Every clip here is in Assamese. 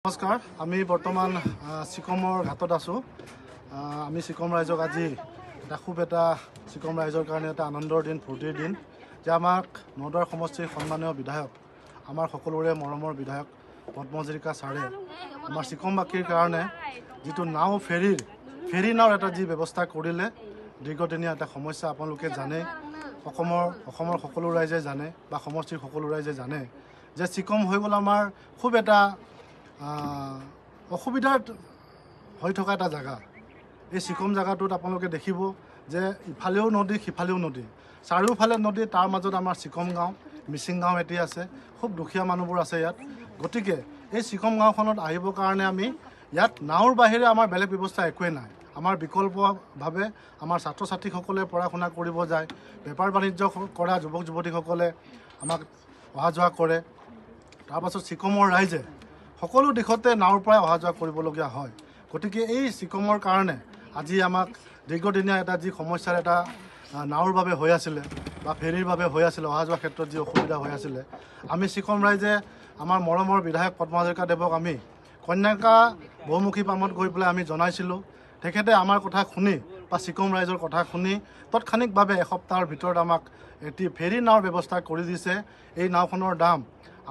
নমস্কাৰ, আমি বৰ্তমান চিকমৰ ঘাটত আছোঁ। আমি চিকম ৰাইজক আজি খুব এটা চিকম ৰাইজৰ কাৰণে এটা আনন্দৰ দিন, ফূৰ্তিৰ দিন, যে আমাক নদৰ সমষ্টিৰ সন্মানীয় বিধায়ক, আমাৰ সকলোৰে মৰমৰ বিধায়ক পদ্ম হাজৰিকা ছাৰে আমাৰ চিকমবাসীৰ কাৰণে যিটো নাও ফেৰী নাওৰ এটা যি ব্যৱস্থা কৰিলে, দীৰ্ঘদিনীয়া এটা সমস্যা আপোনালোকে জানে, অসমৰ সকলো ৰাইজে জানে বা সমষ্টিৰ সকলো ৰাইজে জানে যে চিকম হৈ গ'ল আমাৰ খুব এটা অসুবিধাত হৈ থকা এটা জেগা। এই চিকম জেগাটোত আপোনালোকে দেখিব যে ইফালেও নদী সিফালেও নদী, চাৰিওফালে নদী, তাৰ মাজত আমাৰ চিকম গাঁও, মিচিং গাঁও এটি আছে, খুব দুখীয়া মানুহবোৰ আছে ইয়াত। গতিকে এই চিকম গাঁওখনত আহিবৰ কাৰণে আমি ইয়াত নাওৰ বাহিৰে আমাৰ বেলেগ ব্যৱস্থা একোৱেই নাই। আমাৰ বিকল্পভাৱে আমাৰ ছাত্ৰ ছাত্ৰীসকলে পঢ়া শুনা কৰিব যায়, বেপাৰ বাণিজ্য কৰা যুৱক যুৱতীসকলে আমাক অহা যোৱা কৰে। তাৰপাছত চিকমৰ ৰাইজে সকলো দিশতে নাওৰ পৰাই অহা যোৱা কৰিবলগীয়া হয়। গতিকে এই চিকমৰ কাৰণে আজি আমাক দীৰ্ঘদিনীয়া এটা যি সমস্যাৰ এটা নাওৰ বাবে হৈ আছিলে বা ফেৰীৰ বাবে হৈ আছিলে, অহা যোৱাৰ ক্ষেত্ৰত যি অসুবিধা হৈ আছিলে, আমি চিকম ৰাইজে আমাৰ মৰমৰ বিধায়ক পদ্ম হাজৰিকা দেৱক আমি কন্যাকা বহুমুখী পামত গৈ পেলাই আমি জনাইছিলোঁ। তেখেতে আমাৰ কথা শুনি বা চিকম ৰাইজৰ কথা শুনি তৎক্ষণিকভাৱে এসপ্তাহৰ ভিতৰত আমাক এটি ফেৰী নাওৰ ব্যৱস্থা কৰি দিছে। এই নাওখনৰ দাম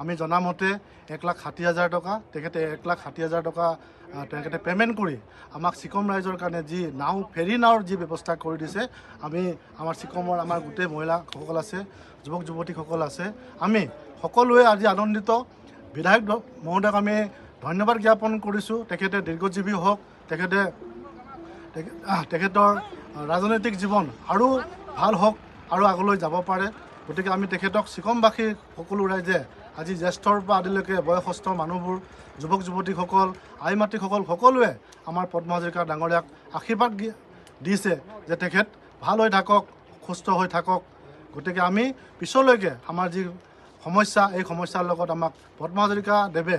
আমি জনামতে 1,60,000 টকা। তেখেতে 1,60,000 টকা তেখেতে পে'মেণ্ট কৰি আমাক চিকম ৰাইজৰ কাৰণে যি ফেৰী নাওৰ যি ব্যৱস্থা কৰি দিছে, আমি আমাৰ চিকমৰ আমাৰ গোটেই মহিলাসকল আছে, যুৱক যুৱতীসকল আছে, আমি সকলোৱে আজি আনন্দিত। বিধায়ক মহোদয়ক আমি ধন্যবাদ জ্ঞাপন কৰিছোঁ। তেখেতে দীৰ্ঘজীৱী হওক, তেখেতৰ ৰাজনৈতিক জীৱন আৰু ভাল হওক আৰু আগলৈ যাব পাৰে। গতিকে আমি তেখেতক চিকমবাসী সকলো ৰাইজে আজি জ্যেষ্ঠৰ পৰা আদিলৈকে বয়সস্থ মানুহবোৰ, যুৱক যুৱতীসকল, আই মাতৃসকল সকলোৱে আমাৰ পদ্ম হাজৰিকা ডাঙৰীয়াক আশীৰ্বাদ দিছে যে তেখেত ভাল হৈ থাকক, সুস্থ হৈ থাকক। গতিকে আমি পিছলৈকে আমাৰ যি সমস্যা, এই সমস্যাৰ লগত আমাক পদ্ম হাজৰিকা দেৱে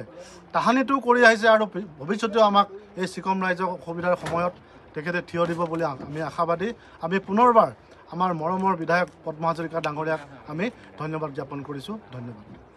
তাহানিটো কৰি আহিছে আৰু ভৱিষ্যতেও আমাক এই চিকম ৰাইজৰ অসুবিধাৰ সময়ত তেখেতে থিয় দিব বুলি আমি আশাবাদী। আমি পুনৰবাৰ আমাৰ মৰমৰ বিধায়ক পদ্ম হাজৰিকা ডাঙৰীয়াক আমি ধন্যবাদ জ্ঞাপন কৰিছোঁ। ধন্যবাদ।